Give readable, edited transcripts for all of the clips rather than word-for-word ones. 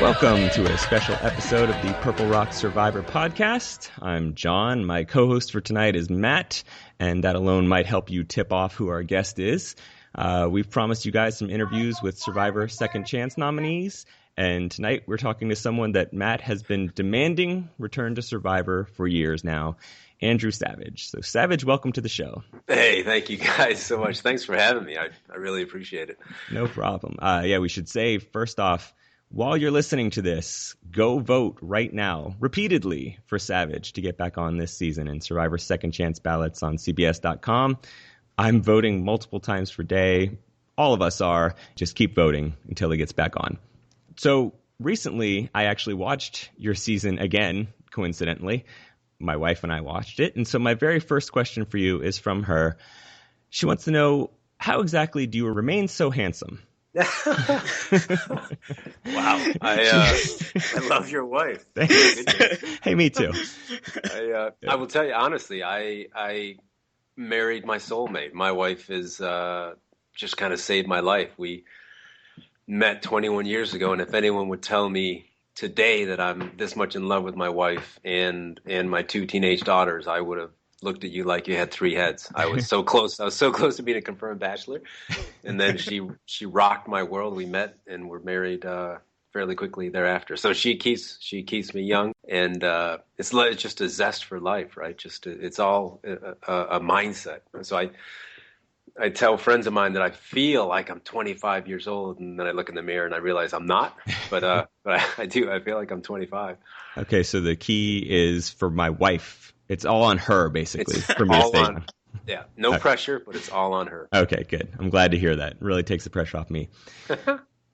Welcome to a special episode of the Purple Rock Survivor podcast. I'm John. My co-host for tonight is Matt, and that alone might help you tip off who our guest is. We've promised you guys some interviews with Survivor Second Chance nominees, and tonight we're talking to someone that Matt has been demanding return to Survivor for years now, Andrew Savage. So Savage, welcome to the show. Hey, thank you guys so much. Thanks for having me. I really appreciate it. No problem. We should say, first off, while you're listening to this, go vote right now, repeatedly, for Savage to get back on this season in Survivor Second Chance ballots on CBS.com. I'm voting multiple times per day. All of us are. Just keep voting until he gets back on. So recently, I actually watched your season again, coincidentally. My wife and I watched it. And so my very first question for you is from her. She wants to know, how exactly do you remain so handsome? Wow. I love your wife. Hey, me too. I will tell you, honestly, I married my soulmate. My wife is just kind of saved my life. We met 21 years ago, and if anyone would tell me today that I'm this much in love with my wife and my two teenage daughters, I would have looked at you like you had three heads. I was so close. I was so close to being a confirmed bachelor. And then she rocked my world. We met and were married fairly quickly thereafter. So she keeps me young, and it's just a zest for life, right? It's all a mindset. So I tell friends of mine that I feel like I'm 25 years old, and then I look in the mirror and I realize I'm not. But I do. I feel like I'm 25. Okay, so the key is for my wife. It's all on her, basically, it's for me to stay on. Yeah, no pressure, but it's all on her. Okay, good. I'm glad to hear that. It really takes the pressure off me.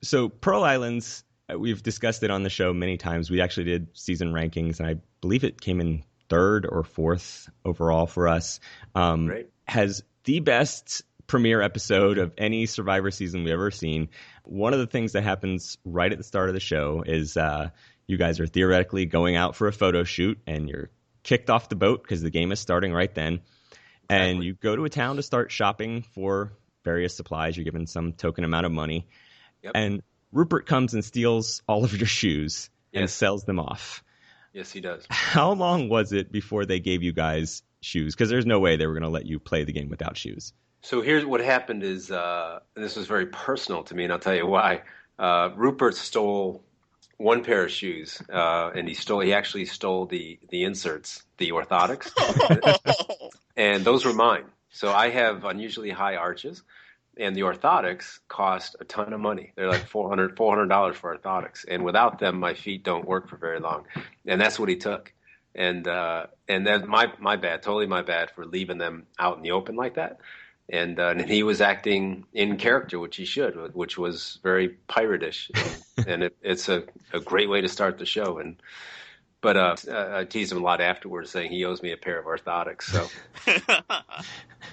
So Pearl Islands, we've discussed it on the show many times. We actually did season rankings, and I believe it came in third or fourth overall for us. Great. Has the best premiere episode of any Survivor season we've ever seen. One of the things that happens right at the start of the show is you guys are theoretically going out for a photo shoot, and you're kicked off the boat because the game is starting right then. And Exactly. you go to a town to start shopping for various supplies. You're given some token amount of money. Yep. And Rupert comes and steals all of your shoes and Yes. sells them off. Yes, he does. How long was it before they gave you guys shoes? Because there's no way they were going to let you play the game without shoes. So here's what happened is, and this was very personal to me, and I'll tell you why. Rupert stole one pair of shoes, and he actually stole the inserts, the orthotics, and those were mine. So I have unusually high arches, and the orthotics cost a ton of money. They're like $400 for orthotics, and without them, my feet don't work for very long. And that's what he took. And that's my bad, totally my bad for leaving them out in the open like that. And he was acting in character, which he should, which was very pirate-ish. And it's a great way to start the show. But I teased him a lot afterwards, saying he owes me a pair of orthotics. So,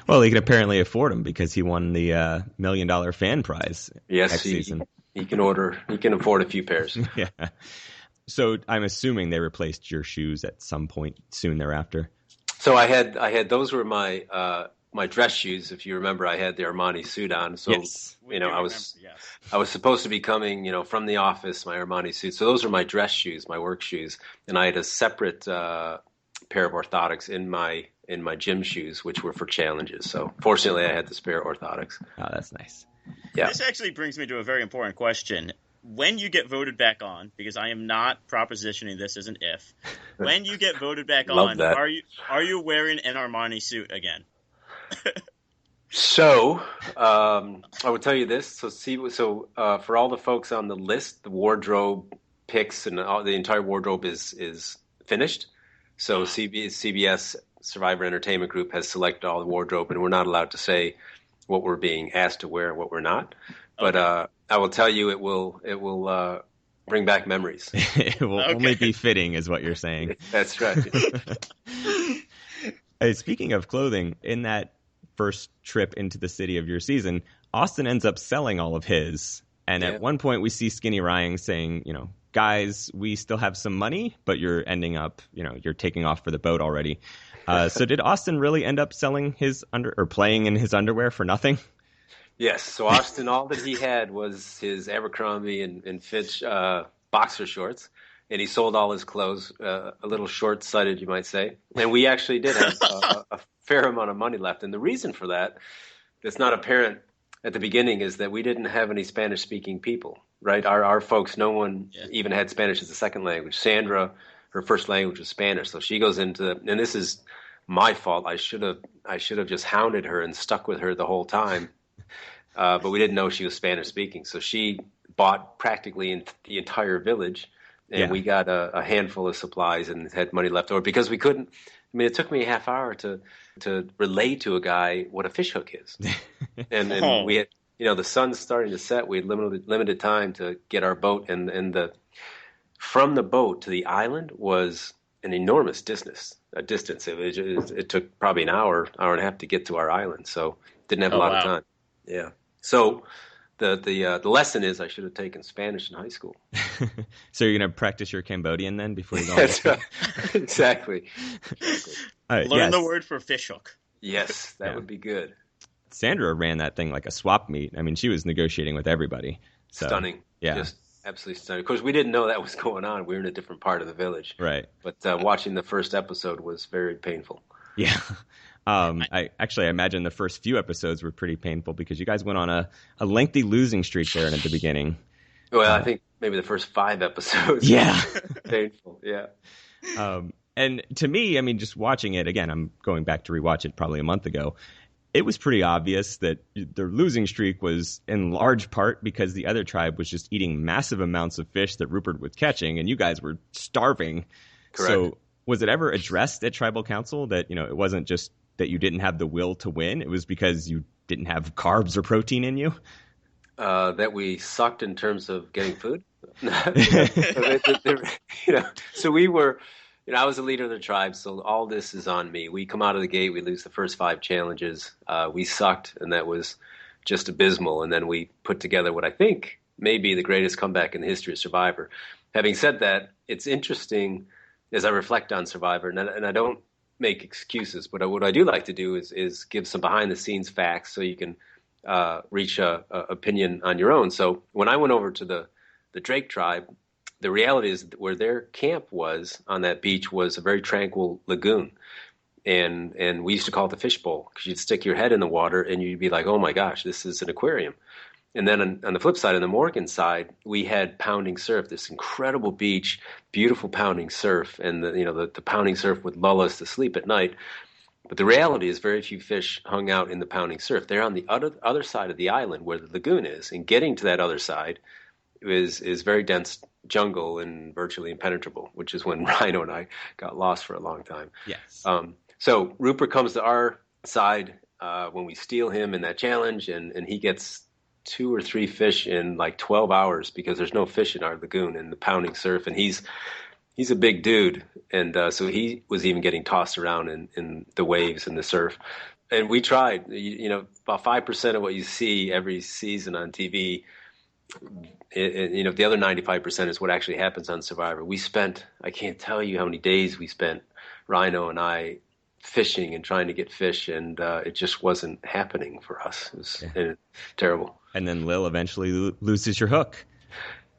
Well, he can apparently afford them because he won the $1 million fan prize yes, next season. He can afford a few pairs. Yeah. So I'm assuming they replaced your shoes at some point soon thereafter. So I had those were my dress shoes. If you remember, I had the Armani suit on. So Yes. I was supposed to be coming, from the office, my Armani suit. So those are my dress shoes, my work shoes, and I had a separate pair of orthotics in my gym shoes, which were for challenges. So fortunately, I had the spare orthotics. Oh, that's nice. Yeah. This actually brings me to a very important question. When you get voted back on, because I am not propositioning this as an if, when you get voted back on, that. are you wearing an Armani suit again? So I would tell you this. So for all the folks on the list, the wardrobe picks and the entire wardrobe is finished. So CBS Survivor Entertainment Group has selected all the wardrobe, and we're not allowed to say what we're being asked to wear and what we're not. But I will tell you, it will bring back memories. It will only be fitting, is what you're saying. That's right. Speaking of clothing, in that first trip into the city of your season, Austin ends up selling all of his. And at one point we see Skinny Ryan saying, guys, we still have some money, but you're ending up, you're taking off for the boat already. So did Austin really end up selling his playing in his underwear for nothing? Yes. So Austin, all that he had was his Abercrombie and Fitch boxer shorts, and he sold all his clothes, a little short-sighted, you might say. And we actually did have a fair amount of money left. And the reason for that's not apparent at the beginning, is that we didn't have any Spanish-speaking people, right? Our folks, no one even had Spanish as a second language. Sandra, her first language was Spanish, so she goes into, and this is my fault. I should have just hounded her and stuck with her the whole time, but we didn't know she was Spanish-speaking. So she bought practically the entire village, and we got a handful of supplies and had money left over because we couldn't. I mean, it took me a half hour to relay to a guy what a fishhook is, and we had, the sun's starting to set. We had limited time to get our boat, and from the boat to the island was an enormous distance. It took probably an hour and a half to get to our island, so didn't have a lot of time. Yeah, so. The lesson is I should have taken Spanish in high school. So you're going to practice your Cambodian then before you go on? That's right. Exactly. Learn the word for fishhook. Yes, that would be good. Sandra ran that thing like a swap meet. I mean, she was negotiating with everybody. So, stunning. Yeah. Just absolutely stunning. Of course, we didn't know that was going on. We were in a different part of the village. Right. But watching the first episode was very painful. Yeah. I imagine the first few episodes were pretty painful because you guys went on a lengthy losing streak there at the beginning. Well, I think maybe the first 5 episodes. Yeah. Painful. Yeah. And to me, I mean, just watching it again, I'm going back to rewatch it probably a month ago. It was pretty obvious that the losing streak was in large part because the other tribe was just eating massive amounts of fish that Rupert was catching, and you guys were starving. Correct. So was it ever addressed at tribal council that, it wasn't just that you didn't have the will to win? It was because you didn't have carbs or protein in you? That we sucked in terms of getting food. So we were, I was the leader of the tribe, so all this is on me. We come out of the gate, we lose the first 5 challenges. We sucked, and that was just abysmal. And then we put together what I think may be the greatest comeback in the history of Survivor. Having said that, it's interesting as I reflect on Survivor, and I don't make excuses, but what I do like to do is give some behind-the-scenes facts so you can reach a opinion on your own. So when I went over to the Drake tribe, the reality is that where their camp was on that beach was a very tranquil lagoon. And we used to call it the fishbowl because you'd stick your head in the water and you'd be like, oh my gosh, this is an aquarium. And then on the flip side, on the Morgan side, we had pounding surf, this incredible beach, beautiful pounding surf, and the pounding surf would lull us to sleep at night. But the reality is very few fish hung out in the pounding surf. They're on the other side of the island where the lagoon is, and getting to that other side is very dense jungle and virtually impenetrable, which is when Rhino and I got lost for a long time. Yes. So Rupert comes to our side when we steal him in that challenge, and he gets 2 or 3 fish in like 12 hours because there's no fish in our lagoon in the pounding surf, and he's a big dude, and so he was even getting tossed around in the waves and the surf. And we tried, about 5% of what you see every season on TV. The other 95% is what actually happens on Survivor. I can't tell you how many days we spent, Rhino and I, fishing and trying to get fish, and it just wasn't happening for us. It was terrible. And then Lil eventually loses your hook.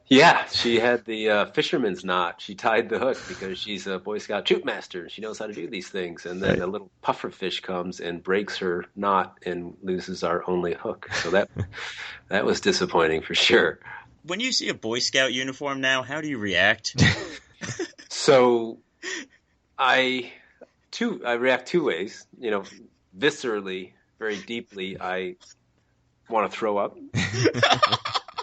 Yeah, she had the fisherman's knot. She tied the hook because she's a Boy Scout troop master and she knows how to do these things. And then a little puffer fish comes and breaks her knot and loses our only hook. So that was disappointing for sure. When you see a Boy Scout uniform now, how do you react? So I react 2 ways. Viscerally, very deeply, I want to throw up.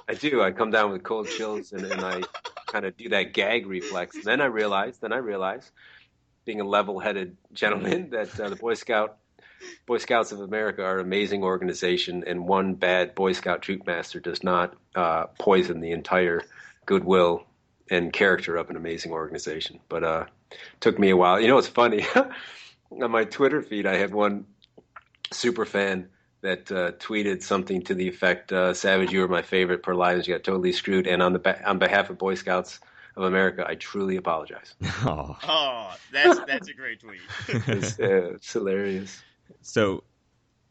I do. I come down with cold chills, and I kind of do that gag reflex. And then I realize, being a level-headed gentleman, that the Boy Scouts of America are an amazing organization, and one bad Boy Scout troop master does not poison the entire goodwill and character of an amazing organization. But it took me a while. It's funny. On my Twitter feed, I had one super fan that tweeted something to the effect, Savage, you were my favorite, per lives, you got totally screwed, and on behalf of Boy Scouts of America, I truly apologize. Oh, that's a great tweet. It's hilarious. So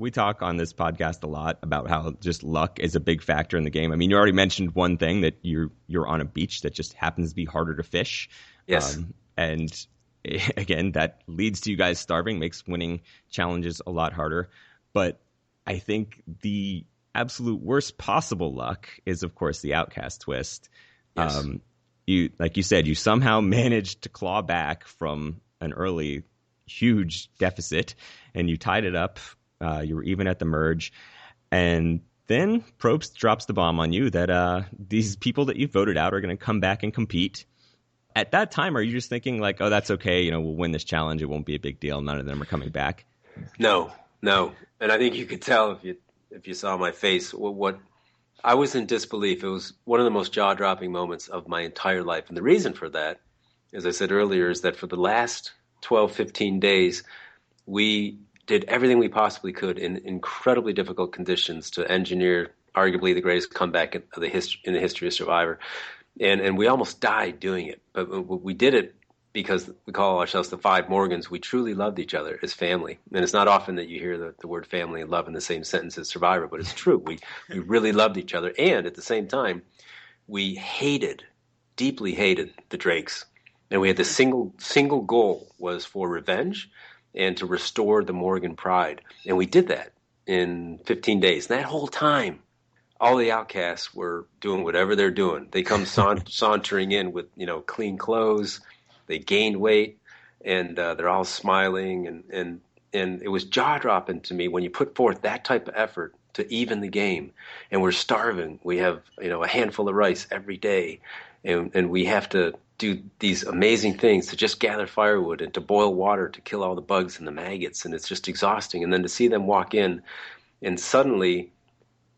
we talk on this podcast a lot about how just luck is a big factor in the game. I mean, you already mentioned one thing, that you're on a beach that just happens to be harder to fish. Yes. And again, that leads to you guys starving, makes winning challenges a lot harder. But I think the absolute worst possible luck is, of course, the outcast twist. Yes. Like you said, you somehow managed to claw back from an early huge deficit, and you tied it up. You were even at the merge, and then Probst drops the bomb on you that these people that you voted out are going to come back and compete. At that time, are you just thinking like, oh, that's okay, we'll win this challenge, it won't be a big deal, none of them are coming back? No, and I think you could tell if you saw my face what I was in disbelief. It was one of the most jaw-dropping moments of my entire life, and the reason for that, as I said earlier, is that for the last 12, 15 days, we did everything we possibly could in incredibly difficult conditions to engineer arguably the greatest comeback in the history of Survivor. And we almost died doing it. But we did it because we call ourselves the Five Morgans. We truly loved each other as family. And it's not often that you hear the word family and love in the same sentence as Survivor, but it's true. We really loved each other. And at the same time, we deeply hated the Drakes. And we had the single goal was for revenge and to restore the Morgan pride. And we did that in 15 days. And that whole time, all the outcasts were doing whatever they're doing. They come sauntering in with, clean clothes. They gained weight, and they're all smiling. And it was jaw-dropping to me when you put forth that type of effort to even the game. And we're starving. We have, a handful of rice every day. And we have to do these amazing things to just gather firewood and to boil water to kill all the bugs and the maggots. And it's just exhausting. And then to see them walk in and suddenly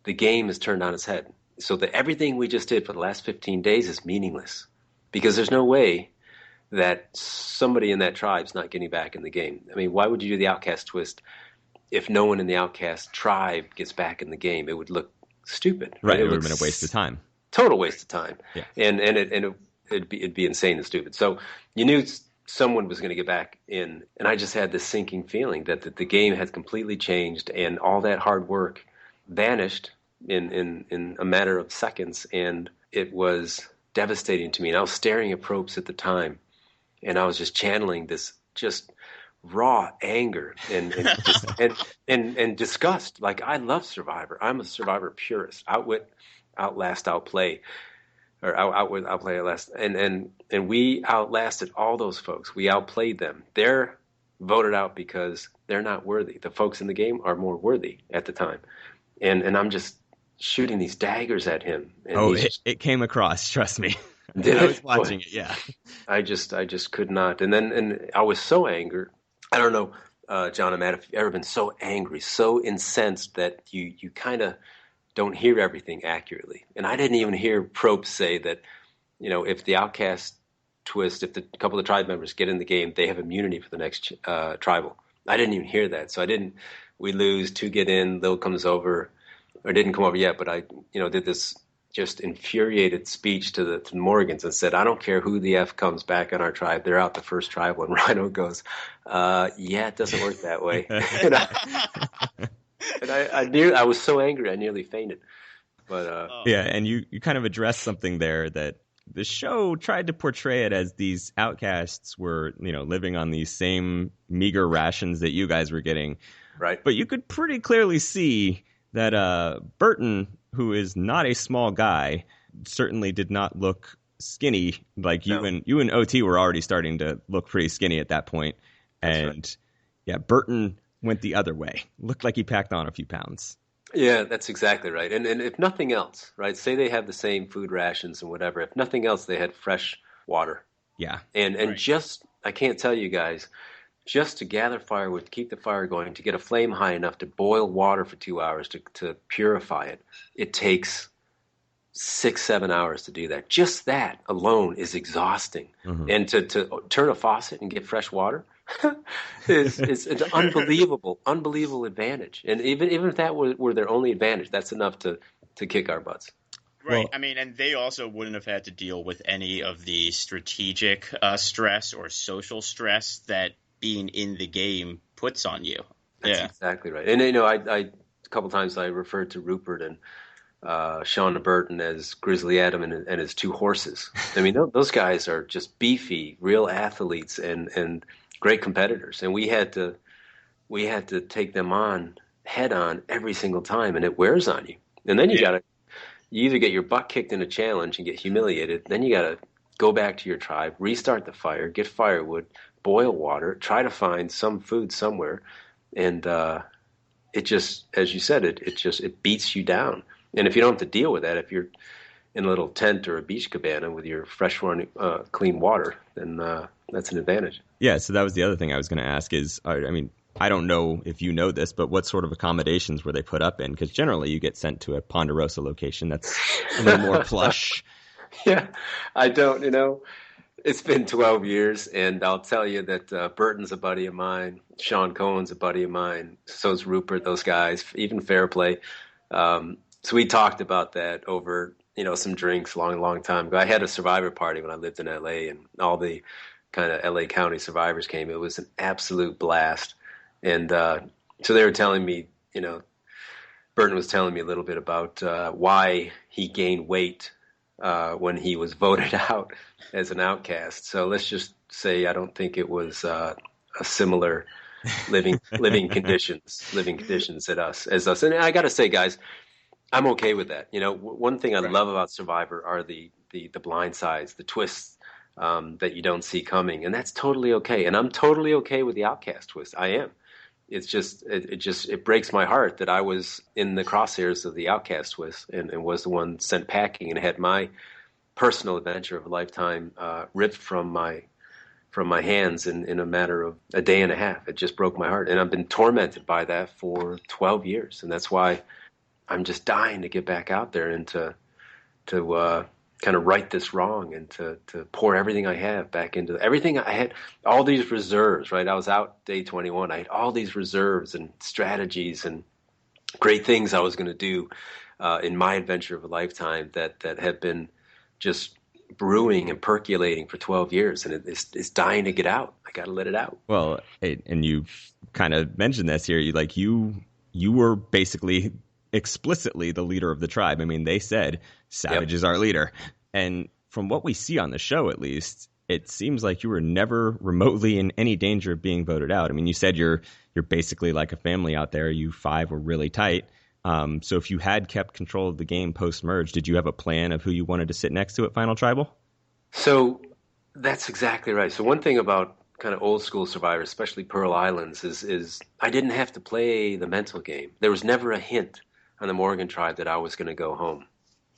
the game is turned on its head. So that everything we just did for the last 15 days is meaningless, because there's no way that somebody in that tribe's not getting back in the game. I mean, why would you do the outcast twist if no one in the outcast tribe gets back in the game? It would look stupid. Right. It would have been a waste of time. Total waste of time. Yeah. And it'd be insane and stupid. So you knew someone was going to get back in, and I just had this sinking feeling that the game had completely changed, and all that hard work vanished in a matter of seconds, and it was devastating to me. And I was staring at Probst at the time, and I was just channeling this just raw anger and disgust. Like, I love Survivor. I'm a Survivor purist. Outwit, outlast, outplay. Or outplay, outlast. And we outlasted all those folks. We outplayed them. They're voted out because they're not worthy. The folks in the game are more worthy at the time. And I'm just shooting these daggers at him. And it came across, trust me. I was watching it, yeah. I just could not. And I was so angry. I don't know, John and Matt, if you've ever been so angry, so incensed that you kind of don't hear everything accurately. And I didn't even hear Probst say that, if the outcast twist, if a couple of tribe members get in the game, they have immunity for the next tribal. I didn't even hear that. So we lose, two get in, Lil comes over, or didn't come over yet, but I, did this just infuriated speech to the Morgans and said, I don't care who the F comes back on our tribe, they're out the first tribal. And Rhino goes, yeah, it doesn't work that way. And I was so angry, I nearly fainted. But yeah, and you kind of addressed something there, that the show tried to portray it as these outcasts were, living on these same meager rations that you guys were getting. Right. But you could pretty clearly see that Burton, who is not a small guy, certainly did not look skinny. Like you and OT were already starting to look pretty skinny at that point. And right. Yeah, Burton went the other way. Looked like he packed on a few pounds. Yeah, that's exactly right. And if nothing else, right, say they have the same food rations and whatever, if nothing else, they had fresh water. Yeah. And right. Just, I can't tell you guys, just to gather firewood, to keep the fire going, to get a flame high enough to boil water for 2 hours, to purify it, it takes 6-7 hours to do that. Just that alone is exhausting. Mm-hmm. And to turn a faucet and get fresh water is an unbelievable advantage. And even if that were their only advantage, that's enough to kick our butts. Right. Well, I mean, and they also wouldn't have had to deal with any of the strategic stress or social stress that being in the game puts on you. That's exactly right. And I a couple times I referred to Rupert and Sean Burton as Grizzly Adam and his two horses. I mean, those guys are just beefy, real athletes and great competitors. And we had to take them on head on every single time, and it wears on you. And then you either get your butt kicked in a challenge and get humiliated, then you gotta go back to your tribe, restart the fire, get firewood, boil water, try to find some food somewhere, and it just, as you said, it beats you down. And if you don't have to deal with that, if you're in a little tent or a beach cabana with your fresh running, clean water, then that's an advantage. Yeah, so that was the other thing I was going to ask is, I mean, I don't know if you know this, but what sort of accommodations were they put up in? Because generally you get sent to a Ponderosa location that's a little more plush. Yeah, I don't, it's been 12 years, and I'll tell you that Burton's a buddy of mine, Sean Cohen's a buddy of mine, so's Rupert, those guys, even Fairplay. So we talked about that over, some drinks long time ago. I had a survivor party when I lived in LA, and all the kind of LA County survivors came. It was an absolute blast. And so they were telling me, Burton was telling me a little bit about why he gained weight when he was voted out as an outcast. So let's just say I don't think it was a similar living conditions as us. And I got to say, guys, I'm okay with that. One thing I love about Survivor are the blind sides, the twists that you don't see coming, and that's totally okay. And I'm totally okay with the outcast twist. I am. It's just it breaks my heart that I was in the crosshairs of the outcast twist and was the one sent packing and had my personal adventure of a lifetime ripped from my hands in a matter of a day and a half. It just broke my heart, and I've been tormented by that for 12 years, and that's why I'm just dying to get back out there and to kind of right this wrong and to pour everything I have back into everything. I had all these reserves, right? I was out day 21. I had all these reserves and strategies and great things I was going to do in my adventure of a lifetime that had been just brewing and percolating for 12 years, and it's dying to get out. I got to let it out. Well, and you kind of mentioned this here. You were basically explicitly the leader of the tribe. I mean, they said Savage is our leader. And from what we see on the show, at least, it seems like you were never remotely in any danger of being voted out. I mean, you said you're basically like a family out there. You five were really tight. So if you had kept control of the game post-merge, did you have a plan of who you wanted to sit next to at Final Tribal? So that's exactly right. So one thing about kind of old school Survivors, especially Pearl Islands, is I didn't have to play the mental game. There was never a hint on the Morgan tribe that I was going to go home,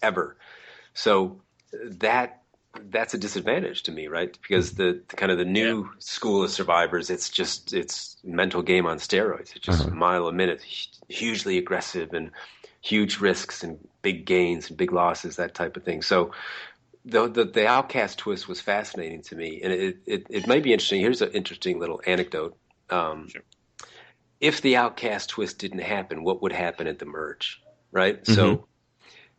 ever. So that's a disadvantage to me, right? Because the kind of the new school of Survivors, it's mental game on steroids. It's just a mile a minute, hugely aggressive and huge risks and big gains and big losses, that type of thing. So the outcast twist was fascinating to me, and it may be interesting. Here's an interesting little anecdote. Sure. If the outcast twist didn't happen, what would happen at the merge, right? Mm-hmm. So,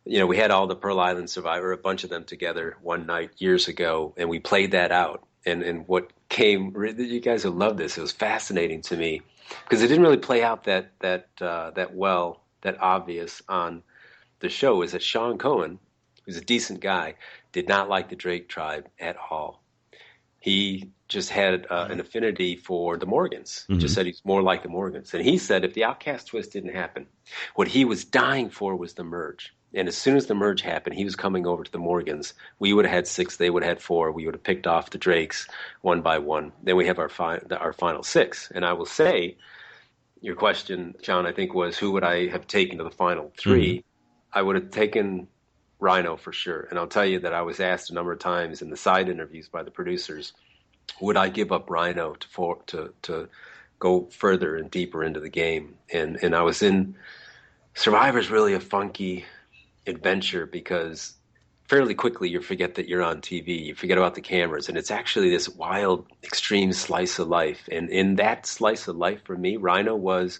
we had all the Pearl Island Survivor, a bunch of them together one night years ago, and we played that out. And what came, you guys will love this. It was fascinating to me because it didn't really play out that well, that obvious on the show. Is that Sean Cohen, who's a decent guy, did not like the Drake tribe at all. He just had an affinity for the Morgans. He just said he's more like the Morgans. And he said if the outcast twist didn't happen, what he was dying for was the merge. And as soon as the merge happened, he was coming over to the Morgans. We would have had 6, they would have had 4. We would have picked off the Drakes one by one. Then we have our final 6. And I will say, your question, John, I think was who would I have taken to the final 3? I would have taken Rhino for sure. And I'll tell you that I was asked a number of times in the side interviews by the producers, would I give up Rhino to go further and deeper into the game? And I was in Survivor's really a funky adventure because fairly quickly you forget that you're on TV. You forget about the cameras. And it's actually this wild, extreme slice of life. And in that slice of life for me, Rhino was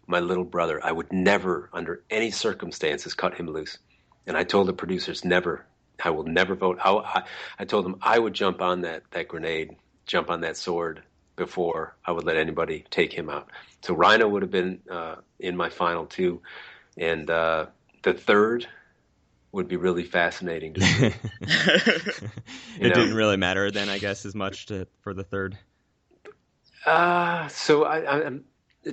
my little brother. I would never, under any circumstances, cut him loose. And I told the producers, never. I will never vote. I told them I would jump on that grenade, jump on that sword, before I would let anybody take him out. So Rhino would have been in my final two, and the third would be really fascinating to see. It didn't really matter then, I guess, as much for the third. So I'm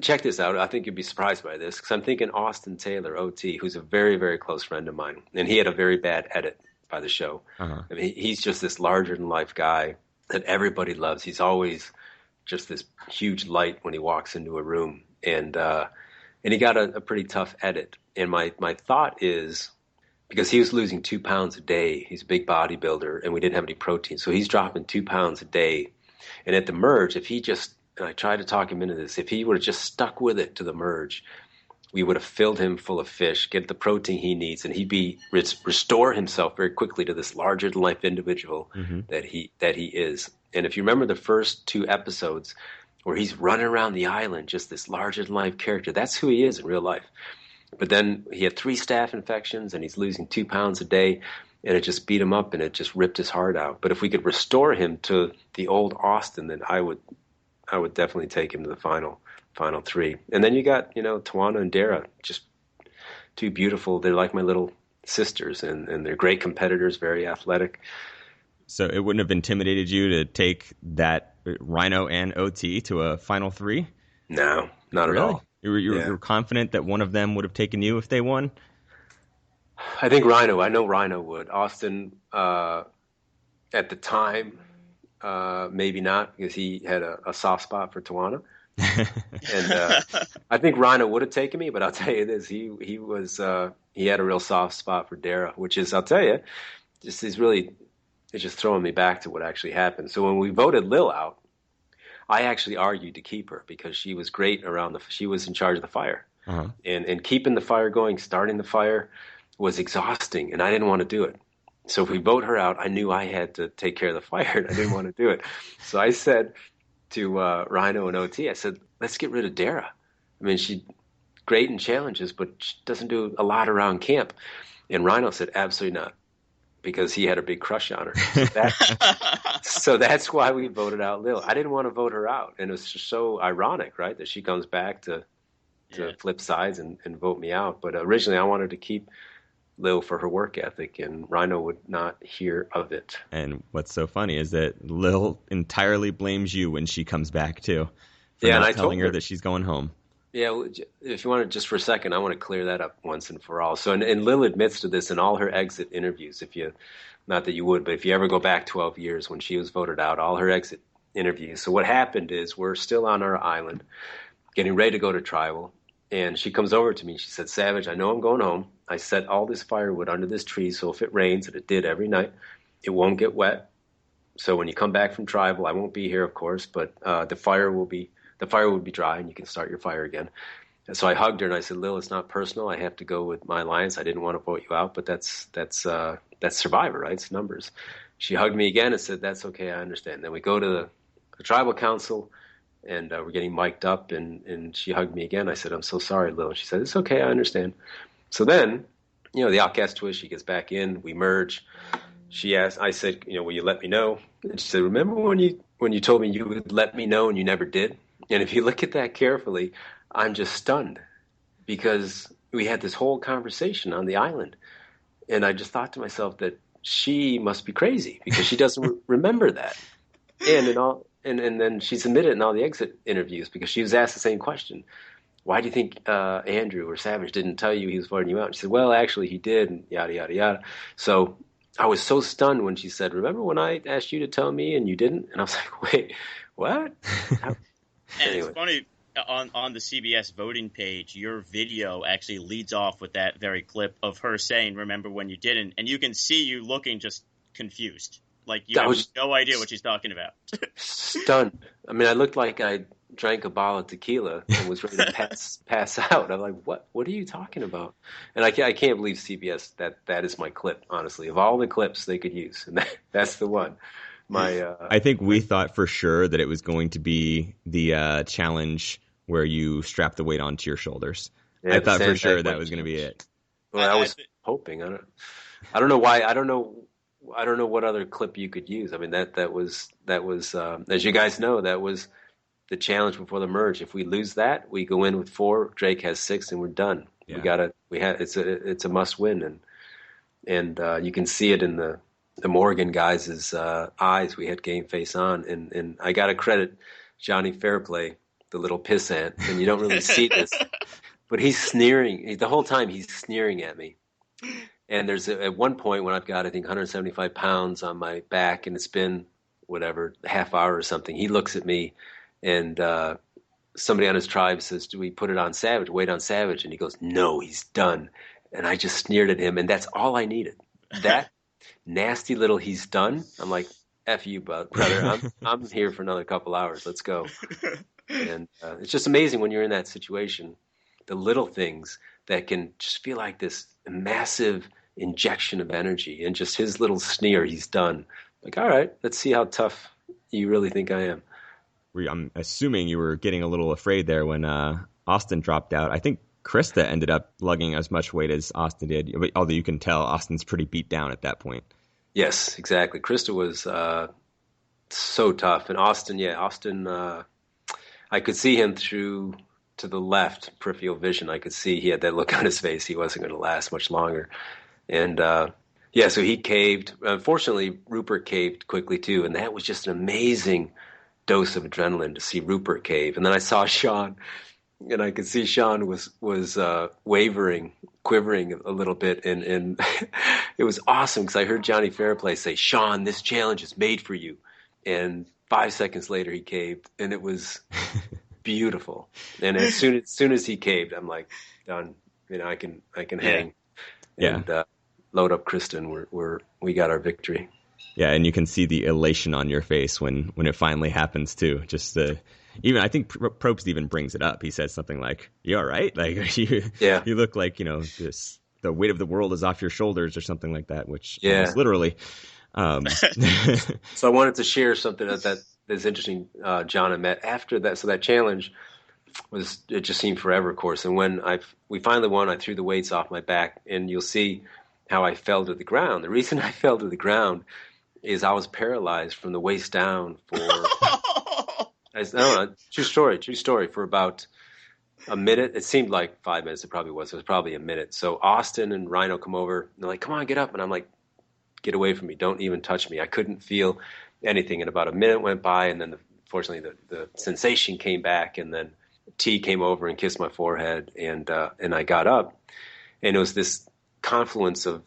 check this out. I think you'd be surprised by this because I'm thinking Austin Taylor, OT, who's a very, very close friend of mine, and he had a very bad edit by the show. I mean, he's just this larger than life guy that everybody loves. He's always just this huge light when he walks into a room, and he got a pretty tough edit. And my thought is, because he was losing 2 pounds a day, he's a big bodybuilder, and we didn't have any protein, so he's dropping 2 pounds a day. And at the merge, if he just, and I tried to talk him into this, if he would have just stuck with it to the merge, we would have filled him full of fish, get the protein he needs, and he'd restore himself very quickly to this larger than life individual that he is. And if you remember the first 2 episodes where he's running around the island, just this larger than life character, that's who he is in real life. But then he had 3 staph infections and he's losing 2 pounds a day, and it just beat him up and it just ripped his heart out. But if we could restore him to the old Austin, then I would definitely take him to the final 3. And then you got, Tawana and Dara, just 2 beautiful. They're like my little sisters, and they're great competitors, very athletic. So it wouldn't have intimidated you to take that Rhino and OT to a final 3? No, not at all. You were confident that one of them would have taken you if they won? I think Rhino. I know Rhino would. Austin, at the time, maybe not, because he had a soft spot for Tawana. And I think Rhino would have taken me, but I'll tell you this: he had a real soft spot for Dara, which is, I'll tell you, it's just throwing me back to what actually happened. So when we voted Lil out, I actually argued to keep her because she was great she was in charge of the fire. And keeping the fire going, starting the fire was exhausting, and I didn't want to do it. So if we vote her out, I knew I had to take care of the fire, and I didn't want to do it. So I said to Rhino and OT, I said, let's get rid of Dara. I mean, she's great in challenges, but she doesn't do a lot around camp. And Rhino said, absolutely not, because he had a big crush on her. So that's why we voted out Lil. I didn't want to vote her out, and it was just so ironic, right, that she comes back to flip sides and vote me out. But originally I wanted to keep Lil for her work ethic, and Rhino would not hear of it. And what's so funny is that Lil entirely blames you when she comes back too, for and not I telling told her that she's going home. Yeah, if you want to, just for a second, I want to clear that up once and for all. So, and Lil admits to this in all her exit interviews. Not that you would, but if you ever go back 12 years when she was voted out, all her exit interviews. So what happened is we're still on our island, getting ready to go to tribal, and she comes over to me. She said, Savage, I know I'm going home. I set all this firewood under this tree, so if it rains, and it did every night, it won't get wet. So when you come back from tribal, I won't be here, of course, but the fire will be dry, and you can start your fire again. And so I hugged her and I said, Lil, it's not personal. I have to go with my alliance. I didn't want to vote you out, but that's Survivor, right? It's numbers. She hugged me again and said, that's okay, I understand. Then we go to the tribal council, and we're getting mic'd up, and she hugged me again. I said, I'm so sorry, Lil. And she said, it's okay, I understand. So then, the outcast twist, she gets back in, we merge. She asked, I said, will you let me know? And she said, remember when you told me you would let me know and you never did? And if you look at that carefully, I'm just stunned, because we had this whole conversation on the island, and I just thought to myself that she must be crazy because she doesn't remember that. And then she's admitted in all the exit interviews, because she was asked the same question. Why do you think Andrew or Savage didn't tell you he was voting you out? And she said, well, actually he did, and yada, yada, yada. So I was so stunned when she said, remember when I asked you to tell me and you didn't? And I was like, wait, what? Anyway. It's funny, on the CBS voting page, your video actually leads off with that very clip of her saying, remember when you didn't? And you can see you looking just confused. Like you have no idea what she's talking about. Stunned. I mean, I looked like I drank a bottle of tequila and was ready to pass out. I'm like, what are you talking about? And I can't believe CBS, that is my clip, honestly. Of all the clips they could use, and that's the one. I think we thought for sure that it was going to be the challenge where you strap the weight onto your shoulders. Yeah, I thought for sure that was going to be it. Well, I was hoping. I don't know why. I don't know what other clip you could use. I mean, that was as you guys know, that was the challenge before the merge. If we lose that, we go in with 4. Drake has 6, and we're done. Yeah. It's a must win, and you can see it in the Morgan guys' eyes. We had game face on, and I got to credit Johnny Fairplay, the little pissant, and you don't really see this, but he's sneering the whole time. He's sneering at me. And there's at one point when I've got, I think, 175 pounds on my back, and it's been whatever, a half hour or something. He looks at me, and somebody on his tribe says, "Do we put it on Savage? Wait on Savage?" And he goes, "No, he's done." And I just sneered at him, and that's all I needed. That nasty little "he's done." I'm like, "F you, brother. I'm here for another couple hours. Let's go." And it's just amazing when you're in that situation, the little things that can just feel like this massive injection of energy, and just his little sneer, "He's done." Like, all right, let's see how tough you really think I am. I'm assuming you were getting a little afraid there when Austin dropped out. I think Krista ended up lugging as much weight as Austin did, although you can tell Austin's pretty beat down at that point. Yes, exactly. Krista was so tough. And Austin, I could see him through to the left, peripheral vision. I could see he had that look on his face. He wasn't going to last much longer. And so he caved. Unfortunately, Rupert caved quickly too. And that was just an amazing dose of adrenaline to see Rupert cave. And then I saw Sean, and I could see Sean was wavering, quivering a little bit, and it was awesome because I heard Johnny Fairplay say, "Sean, this challenge is made for you." And 5 seconds later, he caved, and it was beautiful. And as soon as he caved, I'm like, done. I can hang and load up Kristen. We got our victory. Yeah, and you can see the elation on your face when it finally happens too. Just even I think Probst even brings it up. He says something like, "You all right? Like you look like the weight of the world is off your shoulders," or something like that. Which is literally. So I wanted to share something that's interesting, John and Matt. After that, so that challenge it just seemed forever, of course. And when we finally won, I threw the weights off my back, and you'll see how I fell to the ground. The reason I fell to the ground is I was paralyzed from the waist down for true story, for about a minute. It seemed like 5 minutes. It probably was. It was probably a minute. So Austin and Rhino come over, and they're like, "Come on, get up." And I'm like, "Get away from me. Don't even touch me." I couldn't feel anything. And about a minute went by, and then fortunately the sensation came back, and then T came over and kissed my forehead, and I got up. And it was this confluence of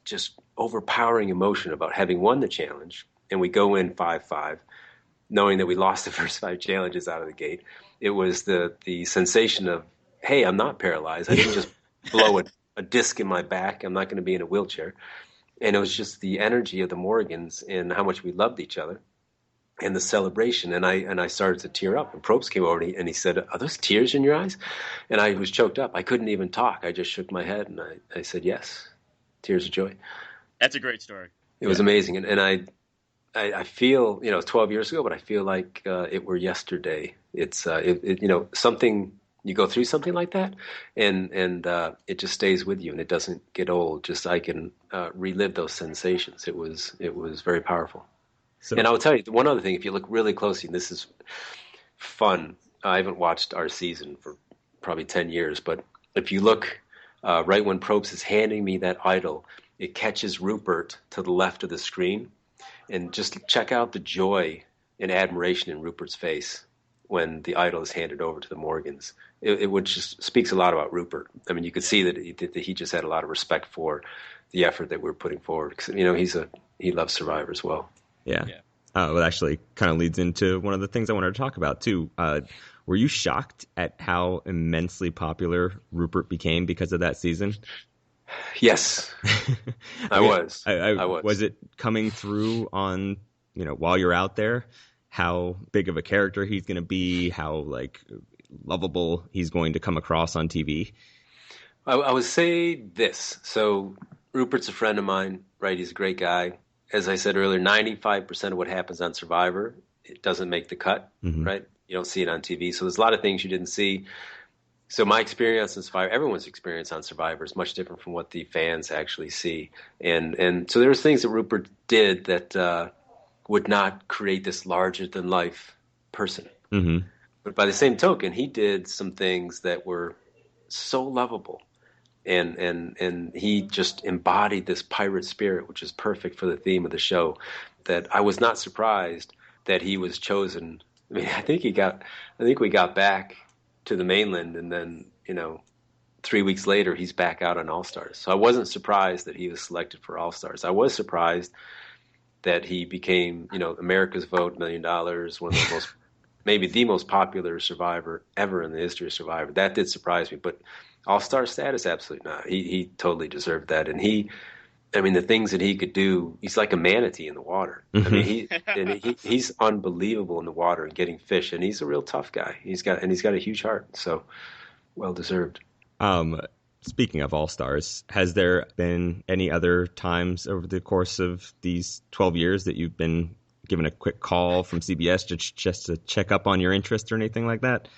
just overpowering emotion about having won the challenge, and we go in 5-5, knowing that we lost the first 5 challenges out of the gate. It was the sensation of, hey, I'm not paralyzed. I didn't just blow a disc in my back. I'm not going to be in a wheelchair. And it was just the energy of the Morgans and how much we loved each other and the celebration. And I started to tear up. And Probst came over and he said, "Are those tears in your eyes?" And I was choked up. I couldn't even talk. I just shook my head, and I said, "Yes, tears of joy." That's a great story. It was amazing. And I feel, 12 years ago, but I feel like it were yesterday. It's, something, you go through something like that, and it just stays with you, and it doesn't get old. Just I can relive those sensations. It was very powerful. So, and I will tell you one other thing. If you look really closely, and this is fun. I haven't watched our season for probably 10 years, but if you look right when Probst is handing me that idol, it catches Rupert to the left of the screen, and just check out the joy and admiration in Rupert's face when the idol is handed over to the Morgans. It would just speaks a lot about Rupert. I mean, you could see that he just had a lot of respect for the effort that we're putting forward. Because, he loves Survivor as well. Yeah. Well, actually kind of leads into one of the things I wanted to talk about too. Were you shocked at how immensely popular Rupert became because of that season? Yes, I was. I was. Was it coming through on, while you're out there, how big of a character he's going to be, how lovable he's going to come across on TV? I would say this. So Rupert's a friend of mine, right? He's a great guy. As I said earlier, 95% of what happens on Survivor, it doesn't make the cut, right? You don't see it on TV. So there's a lot of things you didn't see. So my experience on Survivor, everyone's experience on Survivor is much different from what the fans actually see. And so there was things that Rupert did that would not create this larger-than-life person. Mm-hmm. But by the same token, he did some things that were so lovable. And he just embodied this pirate spirit, which is perfect for the theme of the show, that I was not surprised that he was chosen. I mean, I think we got back to the mainland, and then, 3 weeks later, he's back out on All Stars. So I wasn't surprised that he was selected for All Stars. I was surprised that he became, America's Vote, $1 million, one of the most, maybe the most popular survivor ever in the history of Survivor. That did surprise me, but All-Star status, absolutely not. He totally deserved that, and the things that he could do, he's like a manatee in the water. Mm-hmm. He's unbelievable in the water and getting fish, and he's a real tough guy. He's got a huge heart, so well deserved. Speaking of All-Stars, has there been any other times over the course of these 12 years that you've been given a quick call from CBS just to check up on your interest or anything like that?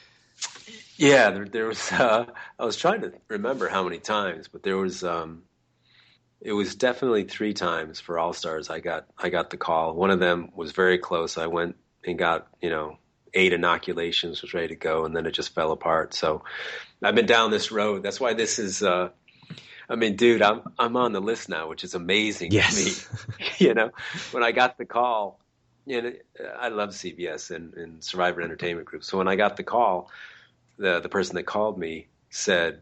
Yeah, there was. I was trying to remember how many times, but there was. It was definitely 3 times for All Stars. I got the call. One of them was very close. I went and got 8 inoculations, was ready to go, and then it just fell apart. So I've been down this road. That's why this is. Dude, I'm on the list now, which is amazing Yes. to me. When I got the call, I love CBS and Survivor Entertainment Group. So when I got the call, the person that called me said,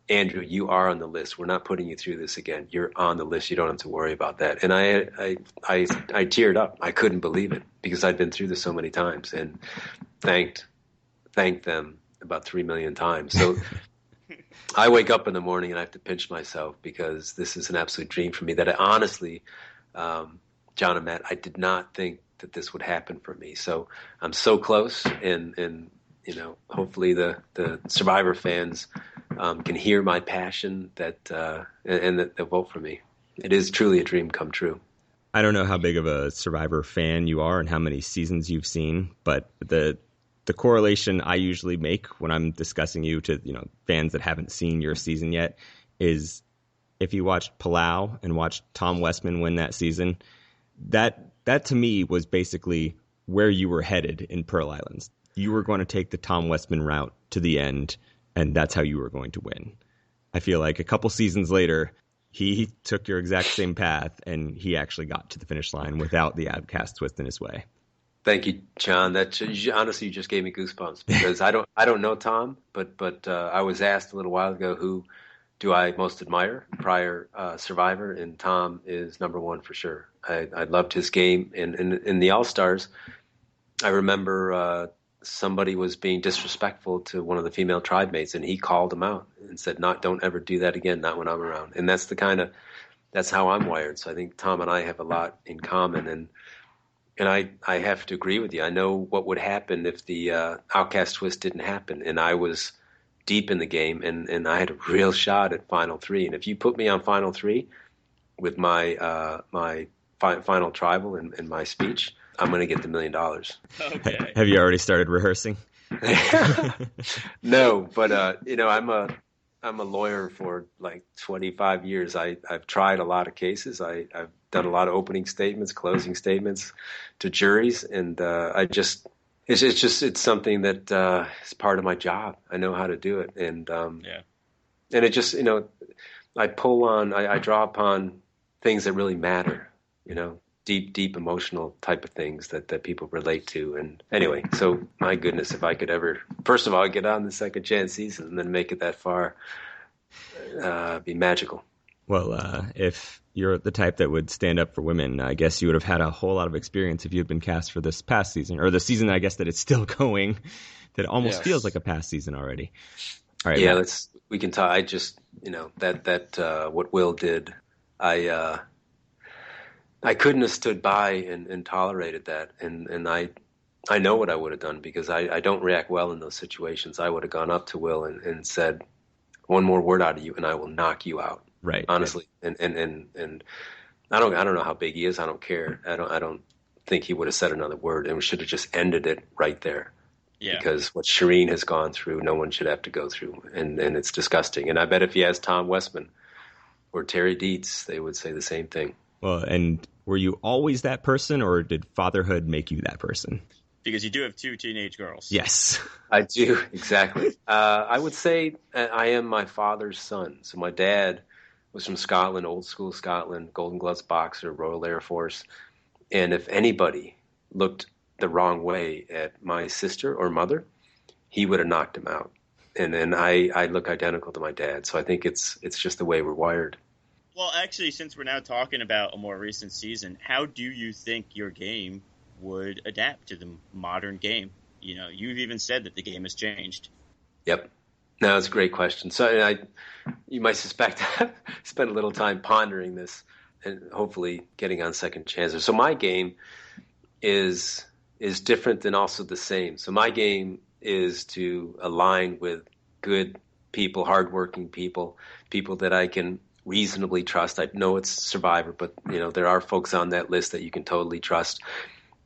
"Andrew, you are on the list. We're not putting you through this again. You're on the list. You don't have to worry about that." And I teared up. I couldn't believe it because I'd been through this so many times and thanked them about 3 million times. So I wake up in the morning and I have to pinch myself because this is an absolute dream for me that I honestly, John and Matt, I did not think that this would happen for me. So I'm so close, and hopefully the Survivor fans can hear my passion and that they'll vote for me. It is truly a dream come true. I don't know how big of a Survivor fan you are and how many seasons you've seen, but the correlation I usually make when I'm discussing you to fans that haven't seen your season yet is if you watched Palau and watched Tom Westman win that season, that to me was basically where you were headed in Pearl Islands. You were going to take the Tom Westman route to the end, and that's how you were going to win. I feel like a couple seasons later, he took your exact same path, and he actually got to the finish line without the Abcast twist in his way. Thank you, John. Honestly, you just gave me goosebumps because I don't know Tom, but I was asked a little while ago who do I most admire prior Survivor, and Tom is number one for sure. I loved his game, and in the All Stars, I remember somebody was being disrespectful to one of the female tribe mates, and he called him out and said, "Don't ever do that again, not when I'm around." And that's how I'm wired. So I think Tom and I have a lot in common, and I have to agree with you. I know what would happen if the Outcast twist didn't happen, and I was deep in the game, and I had a real shot at Final 3. And if you put me on Final 3 with my final tribal and my speech, I'm going to get the $1 million. Okay. Have you already started rehearsing? No, but I'm a lawyer for like 25 years. I've tried a lot of cases. I've done a lot of opening statements, closing statements to juries, and it's something that is part of my job. I know how to do it, and it just I draw upon things that really matter. Deep emotional type of things that people relate to. And anyway, so my goodness, if I could ever, first of all, get on the Second Chance season and then make it that far, be magical. Well, if you're the type that would stand up for women, I guess you would have had a whole lot of experience if you had been cast for this past season, or the season, I guess, that it's still going, that almost feels like a past season already. All right. Yeah, we can talk. I just, that what Will did, I couldn't have stood by and tolerated that. And I know what I would have done because I don't react well in those situations. I would have gone up to Will and said, "One more word out of you and I will knock you out." Right. Honestly. And I don't know how big he is. I don't care. I don't think he would have said another word, and we should have just ended it right there. Yeah. Because what Shireen has gone through, no one should have to go through. And it's disgusting. And I bet if you asked Tom Westman or Terry Dietz, they would say the same thing. Well, and were you always that person, or did fatherhood make you that person? Because you do have 2 teenage girls. Yes. I do, exactly. I would say I am my father's son. So my dad was from Scotland, old school Scotland, Golden Gloves boxer, Royal Air Force. And if anybody looked the wrong way at my sister or mother, he would have knocked him out. And then I look identical to my dad. So I think it's just the way we're wired. Well, actually, since we're now talking about a more recent season, how do you think your game would adapt to the modern game? You know, you've even said that the game has changed. Yep. No, it's a great question. So you might suspect I spent a little time pondering this and hopefully getting on second chances. So my game is different and also the same. So my game is to align with good people, hardworking people, people that I can reasonably trust. I know it's Survivor, but there are folks on that list that you can totally trust.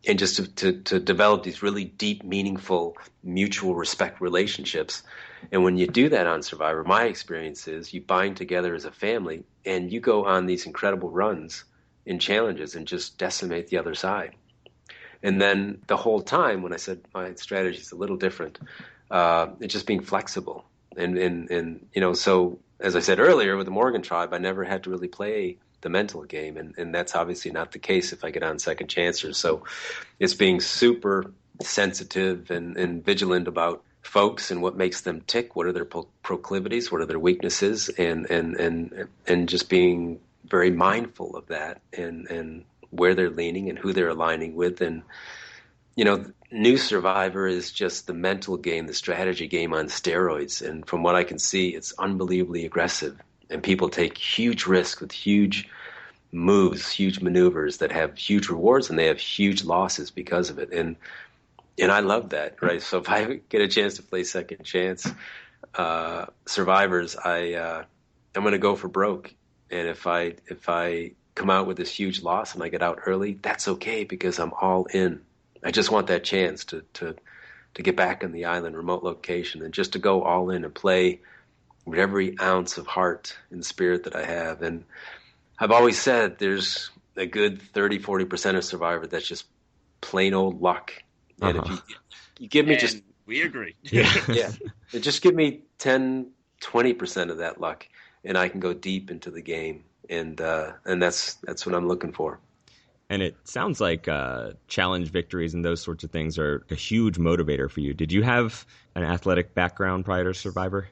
And just to develop these really deep, meaningful, mutual respect relationships. And when you do that on Survivor, my experience is you bind together as a family and you go on these incredible runs in challenges and just decimate the other side. And then the whole time, when I said my strategy is a little different, it's just being flexible. And so as I said earlier, with the Morgan tribe, I never had to really play the mental game, and that's obviously not the case if I get on second chancers. So it's being super sensitive and vigilant about folks and what makes them tick, what are their proclivities, what are their weaknesses, and just being very mindful of that and where they're leaning and who they're aligning with. And new Survivor is just the mental game, the strategy game on steroids. And from what I can see, it's unbelievably aggressive. And people take huge risks with huge moves, huge maneuvers that have huge rewards, and they have huge losses because of it. And I love that, right? So if I get a chance to play second chance survivors, I'm going to go for broke. And if I come out with this huge loss and I get out early, that's okay because I'm all in. I just want that chance to get back on the island, remote location, and just to go all in and play with every ounce of heart and spirit that I have. And I've always said there's a good 30-40% of Survivor that's just plain old luck. And if you give me we agree. Yeah. Just give me 10-20% of that luck and I can go deep into the game. And that's what I'm looking for. And it sounds like challenge victories and those sorts of things are a huge motivator for you. Did you have an athletic background prior to Survivor?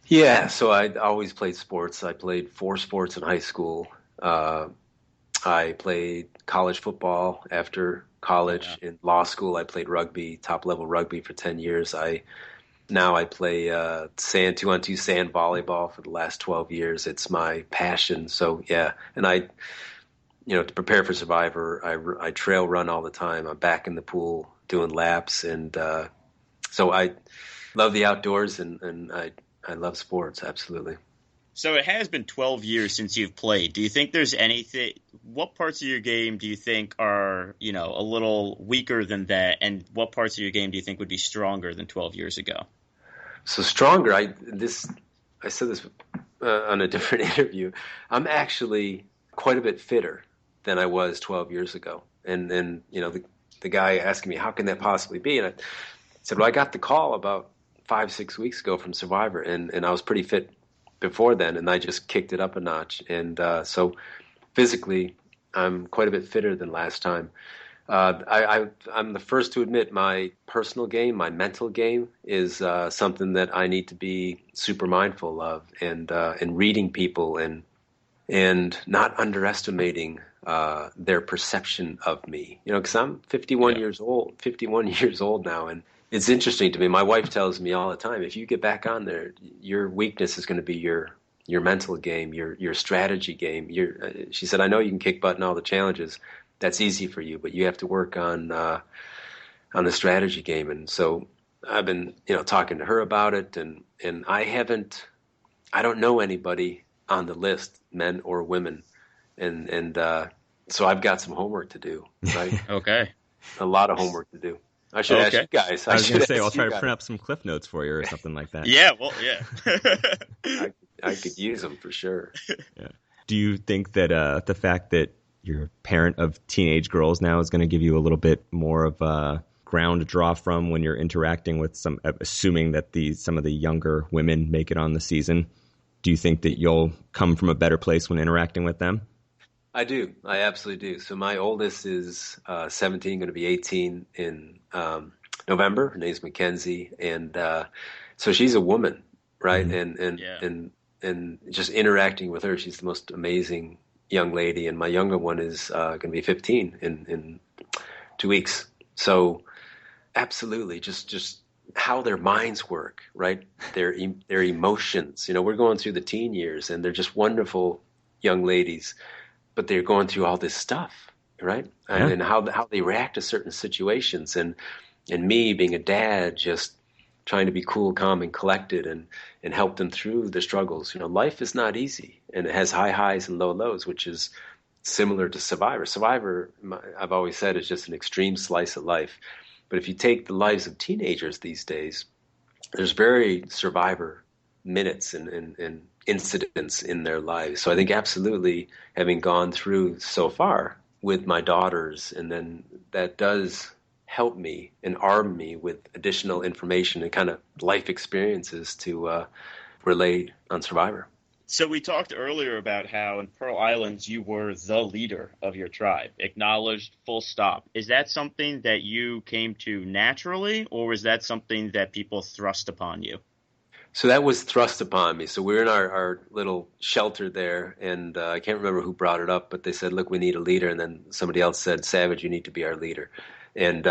Yeah, so I always played sports. I played 4 sports in high school. I played college football after college. Yeah. In law school, I played rugby, top-level rugby for 10 years. Now I play 2-on-2 sand volleyball for the last 12 years. It's my passion. So, yeah, and to prepare for Survivor, I trail run all the time. I'm back in the pool doing laps. And so I love the outdoors, and I love sports, absolutely. So it has been 12 years since you've played. Do you think there's anything – what parts of your game do you think are, a little weaker than that, and what parts of your game do you think would be stronger than 12 years ago? So stronger, I said this on a different interview. I'm actually quite a bit fitter than I was 12 years ago. And the guy asking me, how can that possibly be? And I said, well, I got the call about 5-6 weeks ago from Survivor, and I was pretty fit before then, and I just kicked it up a notch. And so physically, I'm quite a bit fitter than last time. I'm the first to admit my personal game, my mental game, is something that I need to be super mindful of, and reading people and not underestimating their perception of me. Because I'm 51 years old now, and it's interesting to me. My wife tells me all the time, if you get back on there, your weakness is going to be your mental game, your strategy game. She said, I know you can kick butt in all the challenges. That's easy for you, but you have to work on the strategy game. And so I've been, talking to her about it, and I don't know anybody on the list, men or women. And so I've got some homework to do, right? Okay. A lot of homework to do. I should ask you guys. I was going to say, I'll try to print up some cliff notes for you or something like that. Yeah, well, yeah. I could use them for sure. Yeah. Do you think that the fact that you're a parent of teenage girls now is going to give you a little bit more of ground to draw from when you're interacting with assuming that some of the younger women make it on the season? Do you think that you'll come from a better place when interacting with them? I do. I absolutely do. So my oldest is 17, going to be 18 in November. Her name's Mackenzie, and so she's a woman, right? Mm-hmm. And just interacting with her, she's the most amazing young lady. And my younger one is going to be 15 in 2 weeks. So absolutely, just how their minds work, right? Their emotions. We're going through the teen years, and they're just wonderful young ladies, but they're going through all this stuff, right? Yeah. And how they react to certain situations, and me being a dad, just trying to be cool, calm, and collected, and help them through the struggles. Life is not easy, and it has high highs and low lows, which is similar to Survivor. Survivor, I've always said, is just an extreme slice of life. But if you take the lives of teenagers these days, there's very Survivor minutes and incidents in their lives. So I think absolutely, having gone through so far with my daughters, and then that does help me and arm me with additional information and kind of life experiences to relate on Survivor. So we talked earlier about how in Pearl Islands you were the leader of your tribe, acknowledged, full stop. Is that something that you came to naturally, or was that something that people thrust upon you? So that was thrust upon me. So we're in our little shelter there, and I can't remember who brought it up, but they said, look, we need a leader. And then somebody else said, Savage, you need to be our leader. And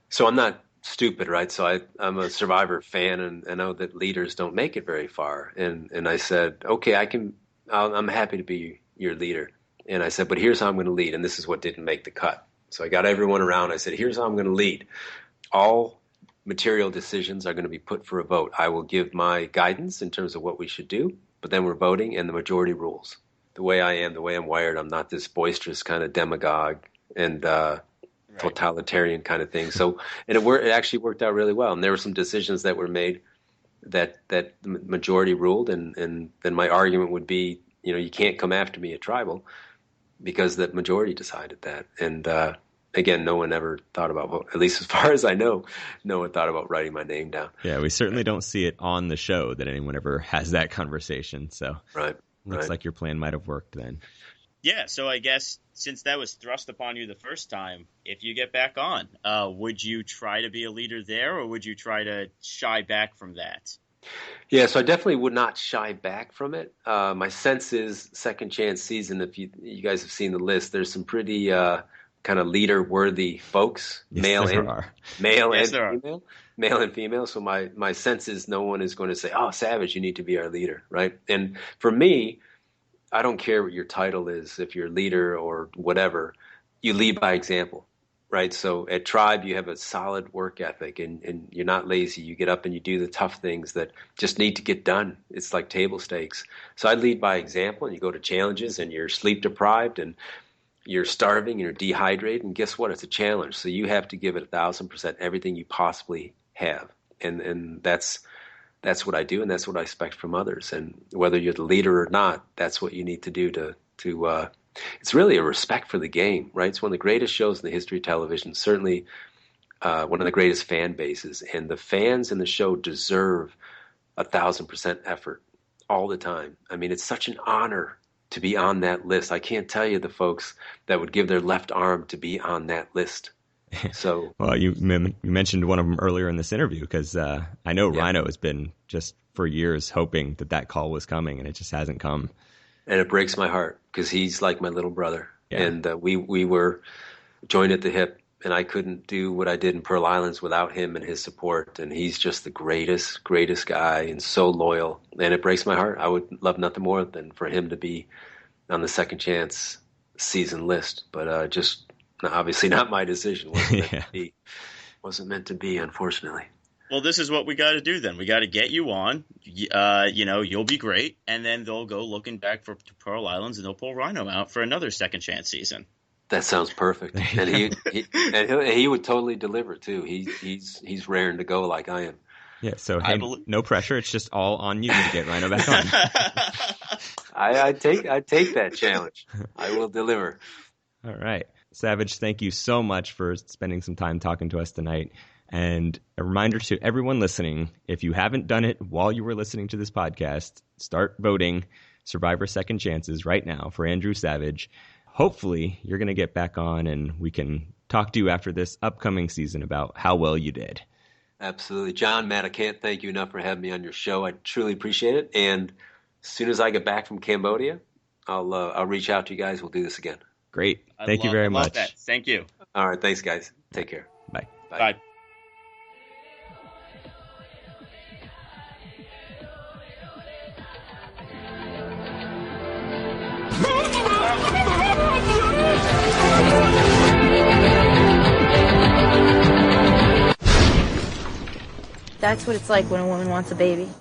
so I'm not stupid, right? So I'm a Survivor fan, and I know that leaders don't make it very far. And I said, okay, I'm happy to be your leader. And I said, but here's how I'm going to lead. And this is what didn't make the cut. So I got everyone around. I said, here's how I'm going to lead. All material decisions are going to be put for a vote. I will give my guidance in terms of what we should do, but then we're voting, and the majority rules. The way I am, the way I'm wired, I'm not this boisterous kind of demagogue and totalitarian kind of thing. So, and it actually worked out really well. And there were some decisions that were made that the majority ruled, and then my argument would be, you can't come after me at Tribal because the majority decided that. And again, no one ever thought about, at least as far as I know, no one thought about writing my name down. Yeah, we certainly don't see it on the show that anyone ever has that conversation. So looks like your plan might have worked then. Yeah, so I guess since that was thrust upon you the first time, if you get back on, would you try to be a leader there, or would you try to shy back from that? Yeah, so I definitely would not shy back from it. My sense is Second Chance season, if you guys have seen the list, there's some pretty kind of leader-worthy folks, yes, male and female. So my sense is no one is going to say, oh, Savage, you need to be our leader, right? And for me, I don't care what your title is, if you're a leader or whatever, you lead by example, right? So at Tribe, you have a solid work ethic, and you're not lazy. You get up and you do the tough things that just need to get done. It's like table stakes. So I lead by example, and you go to challenges, and you're sleep deprived, and you're starving, and you're dehydrated, and guess what? It's a challenge. So you have to give it 1,000%, everything you possibly have. And that's what I do, and that's what I expect from others. And whether you're the leader or not, that's what you need to do to it's really a respect for the game, right? It's one of the greatest shows in the history of television, certainly one of the greatest fan bases. And the fans in the show deserve 1,000% effort all the time. I mean, it's such an honor to be on that list. I can't tell you the folks that would give their left arm to be on that list. So, well, you mentioned one of them earlier in this interview, because I know Rhino has been just for years hoping that call was coming, and it just hasn't come. And it breaks my heart because he's like my little brother, and we were joined at the hip, and I couldn't do what I did in Pearl Islands without him and his support. And he's just the greatest guy, and so loyal. And it breaks my heart. I would love nothing more than for him to be on the Second Chance season list, but just. Obviously not my decision. Wasn't meant to be, unfortunately. Well, this is what we got to do then. We got to get you on. You'll be great, and then they'll go looking back to Pearl Islands, and they'll pull Rhino out for another Second Chance season. That sounds perfect, and he would totally deliver too. He's raring to go like I am. Yeah. So no pressure. It's just all on you to get Rhino back on. I take that challenge. I will deliver. All right. Savage, thank you so much for spending some time talking to us tonight. And a reminder to everyone listening, if you haven't done it while you were listening to this podcast, start voting Survivor Second Chances right now for Andrew Savage. Hopefully, you're going to get back on and we can talk to you after this upcoming season about how well you did. Absolutely. John, Matt, I can't thank you enough for having me on your show. I truly appreciate it. And as soon as I get back from Cambodia, I'll reach out to you guys. We'll do this again. Great. Thank you very much. That. Thank you. All right. Thanks, guys. Take care. Bye. Bye. That's what it's like when a woman wants a baby.